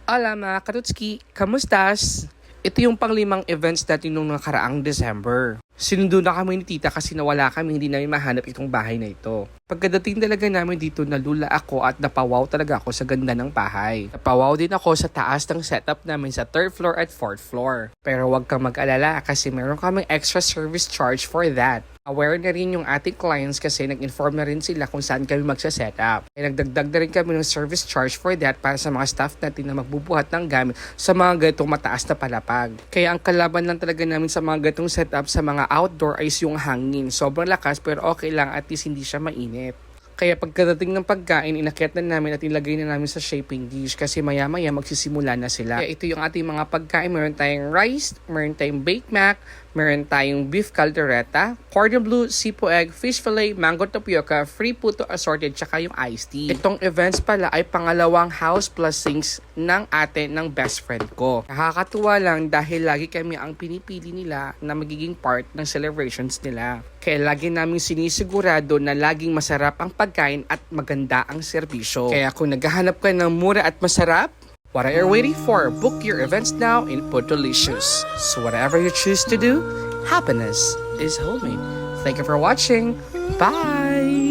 Hola mga Katutski, kamustas? Ito yung panglimang events natin nung nakaraang December. Sinundo na kami ni tita kasi nawala kami, hindi namin mahanap itong bahay na ito. Pagkadating talaga namin dito, nalula ako at napawaw talaga ako sa ganda ng bahay. Napawaw din ako sa taas ng setup namin sa 3rd floor at 4th floor. Pero huwag kang mag-alala kasi meron kaming extra service charge for that. Aware na rin yung ating clients kasi nag-inform na rin sila kung saan kami magsa-setup. Kaya nagdagdag na rin kami ng service charge for that para sa mga staff natin na magbubuhat ng gamit sa mga ganitong mataas na palapag. Kaya ang kalaban lang talaga namin sa mga ganitong setup sa mga outdoor is yung hangin. Sobrang lakas pero okay lang, at least hindi siya mainit. Kaya pagkadating ng pagkain, inakyat na namin at ilagay na namin sa shaping dish kasi maya-maya magsisimula na sila. Kaya ito yung ating mga pagkain. Meron tayong rice, meron tayong baked mac, meron tayong beef caldereta, cordon bleu, sipo egg, fish fillet, mango tapioca, free puto assorted, tsaka yung iced tea. Itong events pala ay pangalawang house blessings ng ate ng best friend ko. Nakakatuwa lang dahil lagi kami ang pinipili nila na magiging part ng celebrations nila. Kaya lagi namin sinisigurado na laging masarap ang pagkain at maganda ang serbisyo. Kaya kung naghahanap ka ng mura at masarap, what are you waiting for? Book your events now in Podolicious. So whatever you choose to do, happiness is homemade. Thank you for watching. Bye!